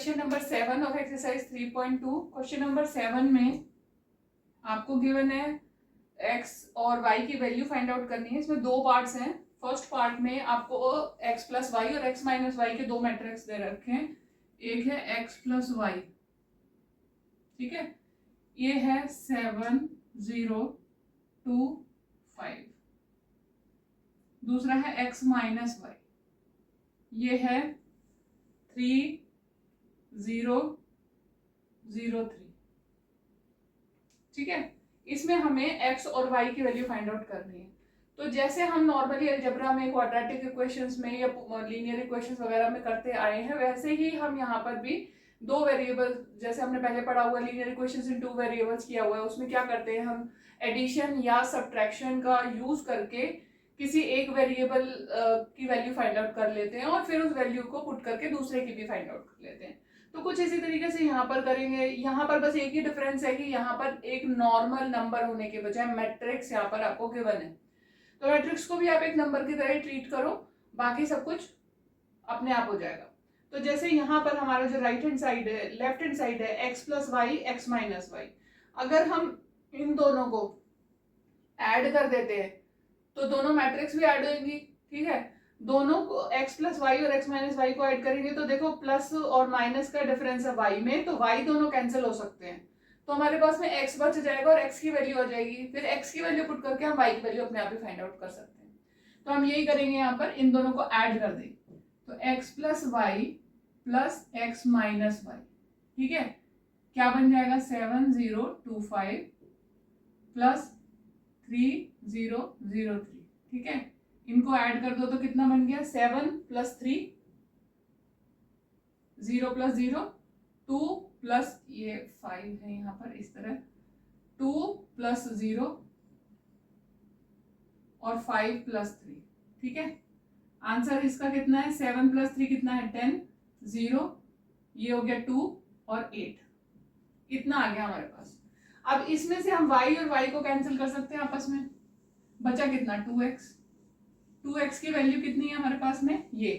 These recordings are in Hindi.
Question number 7 of exercise 3.2। Question number 7 में आपको गिवन है x और y की वैल्यू फाइंड आउट करनी है। इसमें दो पार्ट्स हैं। फर्स्ट पार्ट में आपको x प्लस वाई और x माइनस वाई के दो मैट्रिक्स दे रखे हैं। एक है x प्लस वाई, ठीक है, ये है 7 0 2 5। दूसरा है x माइनस वाई, ये है 3 0 0 3, ठीक है। इसमें हमें x और y की वैल्यू फाइंड आउट करनी है। तो जैसे हम नॉर्मली अलजेब्रा में, क्वाड्रेटिक इक्वेशंस में या लीनियर इक्वेशंस वगैरह में करते आए हैं, वैसे ही हम यहाँ पर भी दो वेरिएबल, जैसे हमने पहले पढ़ा हुआ लीनियर इक्वेशंस इन टू वेरिएबल्स किया हुआ है, उसमें क्या करते हैं हम एडिशन या सब्ट्रैक्शन का यूज करके किसी एक वेरिएबल की वैल्यू फाइंड आउट कर लेते हैं और फिर उस वैल्यू को पुट करके दूसरे की भी फाइंड आउट कर लेते हैं। तो कुछ इसी तरीके से यहाँ पर करेंगे। यहाँ पर बस एक ही डिफरेंस है कि यहाँ पर एक नॉर्मल नंबर होने के बजाय मैट्रिक्स यहाँ पर आपको गिवन है। तो मैट्रिक्स को भी आप एक नंबर की तरह ट्रीट करो, बाकी सब कुछ अपने आप हो जाएगा। तो जैसे यहाँ पर हमारा जो राइट हैंड साइड है, लेफ्ट हैंड साइड है x plus y x minus y, अगर हम इन दोनों को ऐड कर देते हैं तो दोनों मैट्रिक्स भी ऐड होंगी, ठीक है। दोनों को x प्लस वाई और x माइनस वाई को ऐड करेंगे तो देखो प्लस और माइनस का डिफरेंस है y में, तो y दोनों कैंसिल हो सकते हैं। तो हमारे पास में x बच जाएगा और x की वैल्यू आ जाएगी। फिर x की वैल्यू पुट करके हम y की वैल्यू अपने आप ही फाइंड आउट कर सकते हैं। तो हम यही करेंगे, यहाँ पर इन दोनों को ऐड कर देंगे। तो x plus y plus x minus y, ठीक है, क्या बन जाएगा 7 0 2 5 प्लस 3 0 0 3, ठीक है। इनको ऐड कर दो तो कितना बन गया 7 प्लस 3 0 प्लस 0 2 प्लस ये 5 है यहाँ पर इस तरह 2 प्लस 0 और 5 प्लस 3, ठीक है। आंसर इसका कितना है 7 प्लस 3 कितना है 10, 0 ये हो गया 2 और 8, इतना आ गया हमारे पास। अब इसमें से हम y और y को कैंसिल कर सकते हैं आपस में। बचा कितना 2x की वैल्यू कितनी है हमारे पास में, ये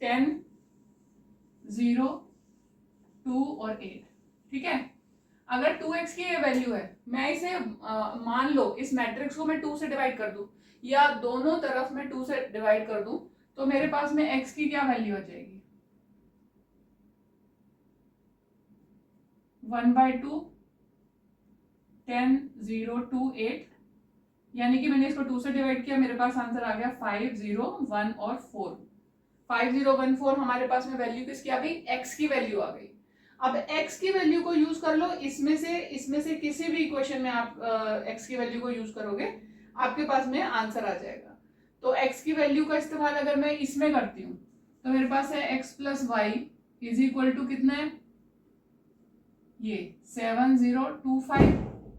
10 0 2 और 8, ठीक है। अगर 2x की वैल्यू है, मैं इसे मान लो इस मैट्रिक्स को मैं 2 से डिवाइड कर दूं या दोनों तरफ मैं 2 से डिवाइड कर दूं, तो मेरे पास में x की क्या वैल्यू आ जाएगी 1/2 10 0 2 8, यानी कि मैंने इसको 2 से डिवाइड किया, मेरे पास आंसर आ गया 5 0 1 और 4। 5 0 1 4 हमारे पास में वैल्यू किसकी आ गई, x की वैल्यू आ गई। अब x की वैल्यू को यूज कर लो, इसमें से किसी भी इक्वेशन में आप x की वैल्यू को यूज करोगे, आपके पास में आंसर आ जाएगा। तो x की वैल्यू का इस्तेमाल अगर मैं इसमें करती हूँ तो मेरे पास है x plus y is equal to कितना है, ये 7 0 2 5,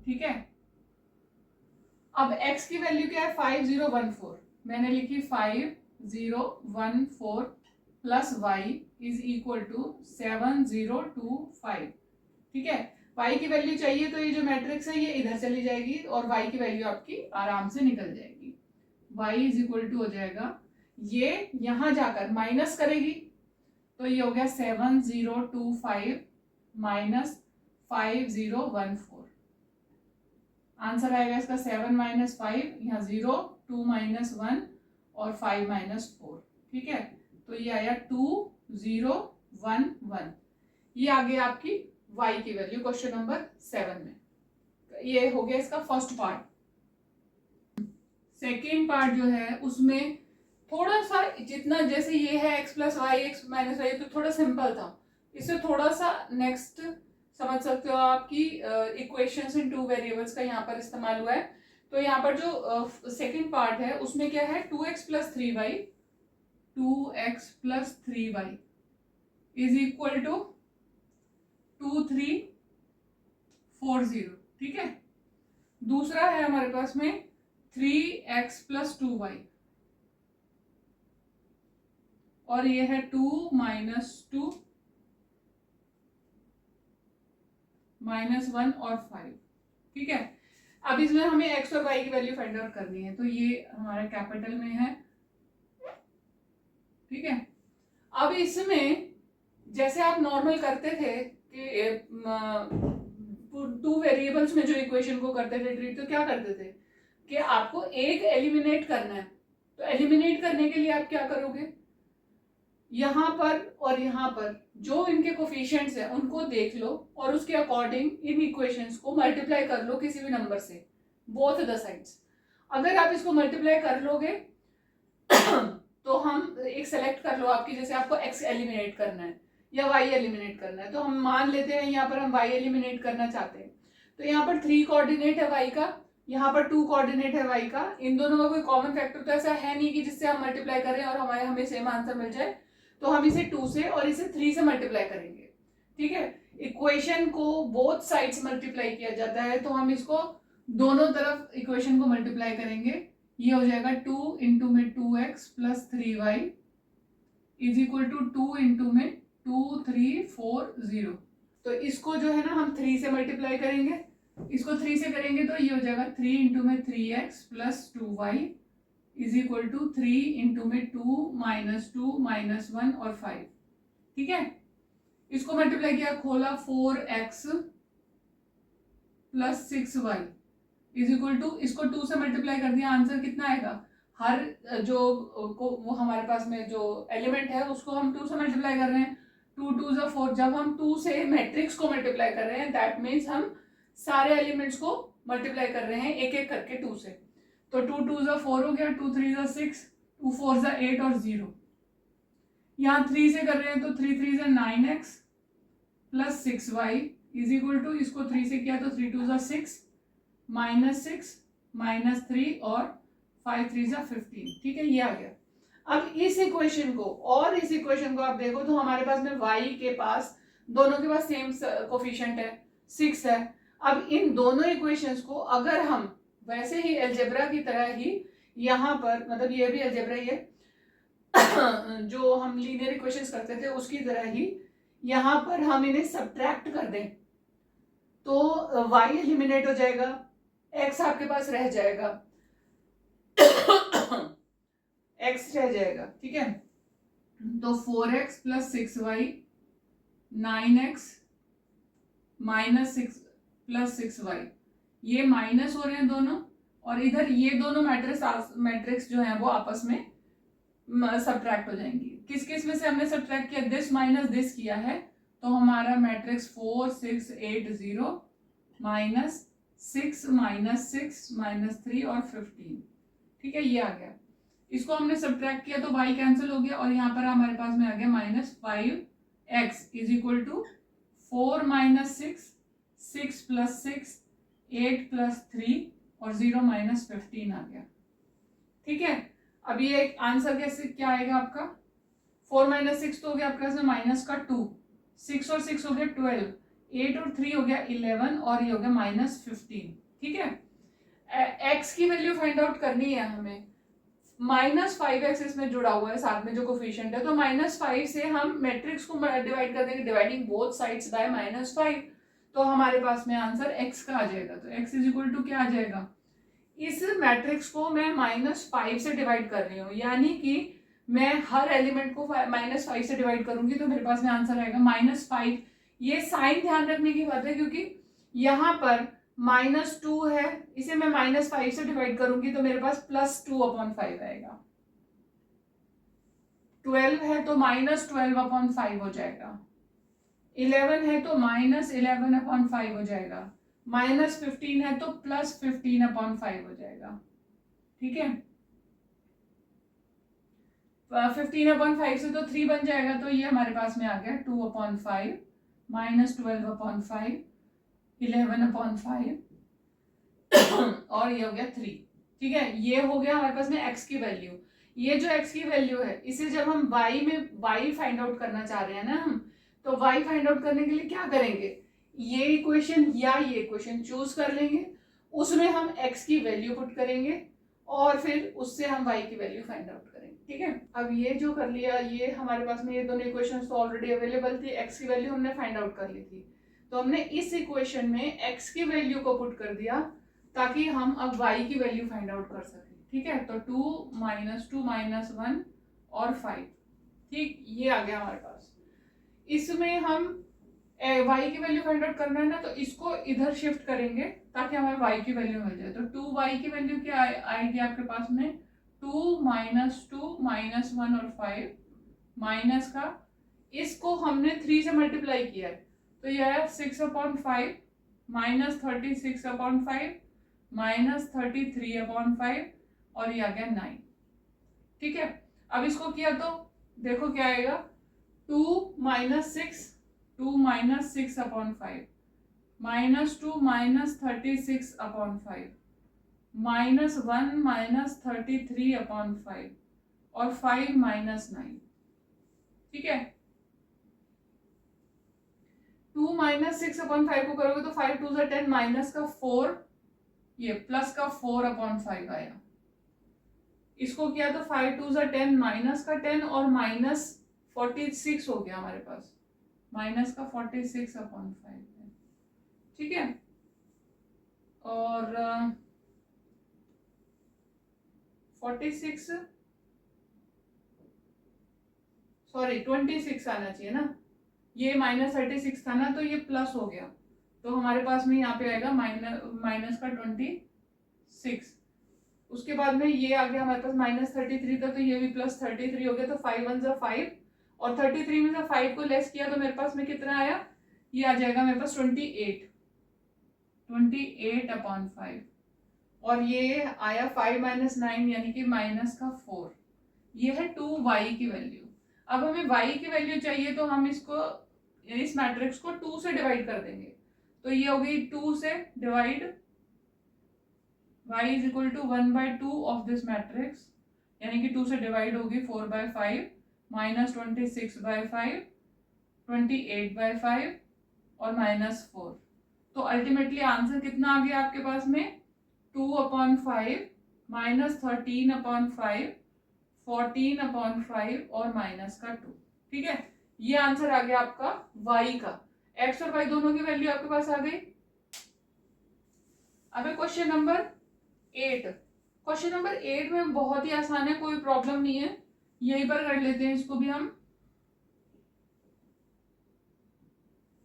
ठीक है। अब x की वैल्यू क्या है 5 0 1 4, मैंने लिखी 5 0 1 4 plus y is equal to 7 0 2 5, ठीक है। y की वैल्यू चाहिए तो ये जो मैट्रिक्स है ये इधर चली जाएगी और y की वैल्यू आपकी आराम से निकल जाएगी। y इज इक्वल टू हो जाएगा, ये यहां जाकर माइनस करेगी तो ये हो गया 7 0 2 5 माइनस 5 0 1 4। आंसर आएगा इसका 7 माइनस 5, यहाँ 0 2 माइनस 1 और 5 माइनस 4, ठीक है। तो ये आया 2 0 1 1। ये आ गया आपकी y की वैल्यू क्वेश्चन नंबर 7 में। ये हो गया इसका फर्स्ट पार्ट। सेकेंड पार्ट जो है उसमें थोड़ा सा, जितना जैसे ये है x plus y x minus y, तो थोड़ा सिंपल था। इससे थोड़ा सा नेक्स्ट समझ सकते हो आपकी इक्वेशंस इन टू वेरिएबल्स का यहाँ पर इस्तेमाल हुआ है। तो यहाँ पर जो सेकेंड पार्ट है उसमें क्या है 2x plus 3y 2x plus 3y is equal to 2 3 4 0, ठीक है। दूसरा है हमारे पास में 3x प्लस 2y और ये है 2 माइनस 2 माइनस 1 और 5, ठीक है। अब इसमें हमें x और y की वैल्यू फाइंड आउट करनी है, तो ये हमारा कैपिटल में है, ठीक है। अब इसमें जैसे आप नॉर्मल करते थे कि 2 वेरिएबल्स में जो इक्वेशन को करते थे ट्रीट, तो क्या करते थे कि आपको एक एलिमिनेट करना है। तो एलिमिनेट करने के लिए आप क्या करोगे, यहाँ पर और यहाँ पर जो इनके कोफिशिएंट्स हैं उनको देख लो और उसके अकॉर्डिंग इन इक्वेशंस को मल्टीप्लाई कर लो किसी भी नंबर से, बोथ द साइड्स। अगर आप इसको मल्टीप्लाई कर लोगे तो हम एक सेलेक्ट कर लो आपकी, जैसे आपको x एलिमिनेट करना है या y एलिमिनेट करना है, तो हम मान लेते हैं यहाँ पर हम y एलिमिनेट करना चाहते हैं। तो यहाँ पर 3 कोऑर्डिनेट है y का, यहाँ पर 2 कोऑर्डिनेट है y का। इन दोनों का कोई कॉमन फैक्टर तो ऐसा है नहीं कि जिससे हम मल्टीप्लाई करें और हमें सेम आंसर मिल जाए। तो हम इसे 2 से और इसे 3 से मल्टीप्लाई करेंगे। ठीक है, इक्वेशन को बोथ साइड्स मल्टीप्लाई किया जाता है, तो हम इसको दोनों तरफ इक्वेशन को मल्टीप्लाई करेंगे। ये हो जाएगा 2 इंटू में 2x plus 3y is equal to 2 into में 2 3 4 0। तो इसको जो है ना हम 3 से मल्टीप्लाई करेंगे, इसको 3 से करेंगे तो ये हो जाएगा 3 इंटू में 3x plus 2y is equal to 3 into में 2 माइनस 1 और 5। ठीक है, इसको मल्टीप्लाई किया, खोला 4x plus 6y is equal to, इसको 2 से मल्टीप्लाई कर दिया, आंसर कितना आएगा, हर जो वो हमारे पास में जो एलिमेंट है उसको हम 2 से मल्टीप्लाई कर रहे हैं। 2 2 ज़ा 4, जब हम 2 से मैट्रिक्स को मल्टीप्लाई कर रहे हैं दैट मीन्स हम सारे एलिमेंट्स को मल्टीप्लाई कर रहे हैं एक एक करके 2 से। तो 2 2 ज़ा 4 हो गया, 2 3 ज़ा 6, 2 4 ज़ा 8 और 0। यहाँ 3 से कर रहे हैं तो 3 3 ज़ा 9x plus 6y is equal to, इसको 3 से किया तो 3 2 ज़ा 6 -6 -3 और 5 3 ज़ा 15। ठीक है, ये आ गया। अब इस इक्वेशन को और इस इक्वेशन को आप देखो तो हमारे पास में y के पास दोनों के पास सेम कोफिशिएंट है 6 है। अब इन दोनों इक्वेशंस को अगर हम वैसे ही अलजेब्रा की तरह ही यहाँ पर, मतलब ये भी अलजेब्रा ही है जो हम लीनियर इक्वेशंस करते थे उसकी तरह ही यहाँ पर हम इन्हें सब्ट्रैक्ट कर दें तो y एलिमिनेट हो जाएगा, x आपके पास रह जाएगा x रह जाएगा। ठीक है, तो 4x plus 6y 9x minus 6 plus 6y, ये माइनस हो रहे हैं दोनों, और इधर ये दोनों मैट्रिक्स जो हैं वो आपस में सब्ट्रैक्ट हो जाएंगी। किस किस में से हमने सब्ट्रैक्ट किया, दिस माइनस दिस किया है, तो हमारा मैट्रिक्स 4 6 8 0 माइनस 6 माइनस 3 और 15। ठीक है, ये आ गया। इसको हमने सब्ट्रैक्ट किया तो y कैंसिल हो गया और यहाँ पर हमारे पास में आ गया -5x is equal to 4 minus 6 6 plus 6 8 plus 3 और 0 माइनस 15 आ गया। ठीक है, अब ये एक आंसर कैसे क्या आएगा आपका, 4 माइनस 6 तो हो गया आपके पास में माइनस का 2, 6 और 6 हो गया 12, 8 और 3 हो गया 11 और ये हो गया -15। ठीक है, x की वैल्यू फाइंड आउट करनी है हमें, -5x इसमें जुड़ा हुआ है साथ में जो कोफिशिएंट है, तो -5 से हम मैट्रिक्स को डिवाइड कर देंगे, डिवाइडिंग बोथ साइड्स बाय -5, तो हमारे पास में आंसर x का आ जाएगा। तो x इज इक्वल टू क्या आ जाएगा, इस मैट्रिक्स को मैं -5 से डिवाइड कर रही हूँ, यानी कि मैं हर एलिमेंट को -5 से डिवाइड करूंगी तो मेरे पास में आंसर आएगा -5। ये साइन ध्यान रखने की बात है क्योंकि यहाँ पर -2 है, इसे मैं -5 से डिवाइड करूंगी तो मेरे पास +2/5 आएगा। 12 है तो -12/5 हो जाएगा, 11 है तो -11/5 हो जाएगा, -15 है तो +15/5 हो जाएगा। ठीक है, 15/5 से तो 3 बन जाएगा, तो ये हमारे पास में आ गया 2/5 -12/5 11/5 और ये हो गया 3। ठीक है, ये हो गया हमारे पास में x की वैल्यू। ये जो x की वैल्यू है इसे जब हम y में y फाइंड आउट करना चाह रहे हैं ना हम, तो y फाइंड आउट करने के लिए क्या करेंगे, ये इक्वेशन या ये इक्वेशन चूज कर लेंगे, उसमें हम x की वैल्यू पुट करेंगे और फिर उससे हम y की वैल्यू फाइंड आउट करेंगे। ठीक है, अब ये जो कर लिया, ये हमारे पास में ये दोनों इक्वेशंस तो ऑलरेडी अवेलेबल थी, x की वैल्यू हमने फाइंड आउट कर ली थी, तो हमने इस इक्वेशन में x की वैल्यू को पुट कर दिया ताकि हम अब y की वैल्यू फाइंड आउट कर सकें। ठीक है, तो 2 -2 -1 और 5। ठीक, ये आ गया हमारे पास। इसमें हम y की वैल्यू फाइंड आउट करना है ना, तो इसको इधर शिफ्ट करेंगे ताकि हमें y की वैल्यू मिल जाए। तो 2y की वैल्यू क्या आएगी आपके पास में, 2 माइनस 2 माइनस 1 और 5 माइनस का, इसको हमने 3 से मल्टीप्लाई किया है तो यह है 6/5 माइनस 36/5 माइनस 33/5 और ये आ गया 9। ठीक है, अब इसको किया तो देखो क्या आएगा, 2 minus 6 2 minus 6/5 minus 2 minus 36/5 minus 1 minus 33/5 और 5 माइनस 9। ठीक है, 2 माइनस 6/5 को करोगे तो 5 2 से 10 माइनस का 4 ये प्लस का 4/5 आया। इसको किया तो 5 2 से 10 माइनस का 10 और माइनस 46 हो गया हमारे पास, माइनस का 46/5 है। ठीक है, और 46 सॉरी 26 आना चाहिए ना, ये माइनस 36 था ना तो ये प्लस हो गया, तो हमारे पास में यहाँ पे आएगा माइनस का 26। उसके बाद में ये आ गया हमारे पास माइनस 33 था तो ये भी प्लस 33 हो गया, तो 5 1 जा 5 और 33 में से 5 को लेस किया तो मेरे पास में कितना आया, ये आ जाएगा मेरे पास 28/5 और ये आया 5 माइनस 9 यानी कि माइनस का 4। ये है 2y की वैल्यू। अब हमें y की वैल्यू चाहिए तो हम इसको इस मैट्रिक्स को 2 से डिवाइड कर देंगे, तो ये हो गई 2 से divide y is equal to 1/2 of this matrix, यानी कि 2 से डिवाइड होगी 4/5 माइनस 26/5 28/5 और माइनस 4। तो अल्टीमेटली आंसर कितना आ गया आपके पास में, 2/5 माइनस 13/5 14/5 और माइनस का 2। ठीक है, ये आंसर आ गया आपका y का। x और y दोनों की वैल्यू आपके पास आ गई। अब क्वेश्चन नंबर 8। क्वेश्चन नंबर 8 में बहुत ही आसान है, कोई प्रॉब्लम नहीं है, यहीं पर कर लेते हैं इसको भी हम।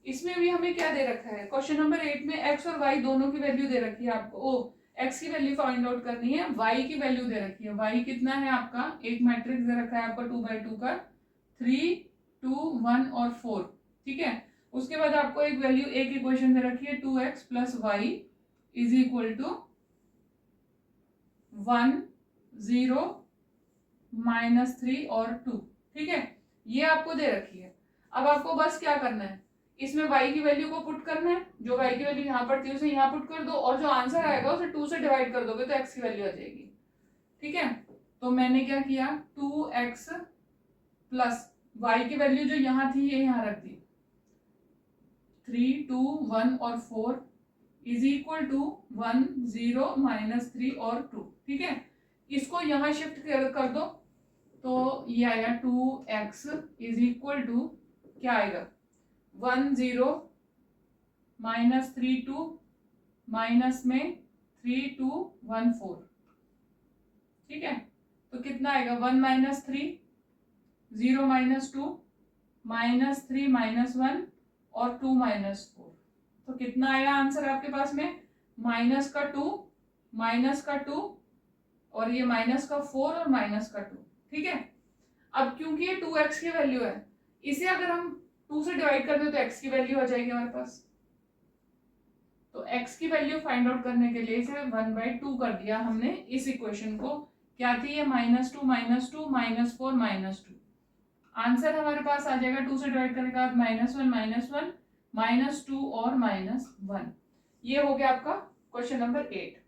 इसमें भी हमें क्या दे रखा है, क्वेश्चन नंबर 8 में x और y दोनों की वैल्यू दे रखी है आपको, x की वैल्यू फाइंड आउट करनी है, y की वैल्यू दे रखी है। y कितना है आपका, एक मैट्रिक्स दे रखा है आपका 2/2 का 3 2 1 और 4। ठीक है, उसके बाद आपको एक वैल्यू एक इक्वेशन दे रखी है 2x plus y is equal to 1 0 -3 और 2। ठीक है, ये आपको दे रखी है। अब आपको बस क्या करना है, इसमें y की वैल्यू को पुट करना है, जो y की वैल्यू यहाँ पर थी उसे यहाँ पुट कर दो और जो आंसर आएगा उसे 2 से डिवाइड कर दोगे तो x की वैल्यू आ जाएगी। ठीक है, तो मैंने क्या किया, 2x प्लस y की वैल्यू जो यहाँ थी ये यहाँ रख दी, 3 2 1 और 4 इज इक्वल टू 1 0 -3 और 2। ठीक है, इसको यहाँ शिफ्ट कर दो तो ये आया 2x इज इक्वल टू क्या आएगा, 1 0 -3 2 माइनस में 3 2 1 4। ठीक है, तो कितना आएगा, 1 -3 0 -2 -3 -1 और 2 -4। तो कितना आया आंसर आपके पास में, माइनस का 2 और ये माइनस का 4 और माइनस का 2। ठीक है, अब क्योंकि ये 2x की वैल्यू है, इसे अगर हम 2 से डिवाइड कर दे तो x की वैल्यू आ जाएगी हमारे पास। तो x की वैल्यू फाइंड आउट करने के लिए इसे 1/2 कर दिया हमने इस इक्वेशन को, क्या थी ये, -2 -2 -4 -2। आंसर हमारे पास आ जाएगा 2 से डिवाइड करने के बाद -1 -1 -2 और -1। ये हो गया आपका क्वेश्चन नंबर 8।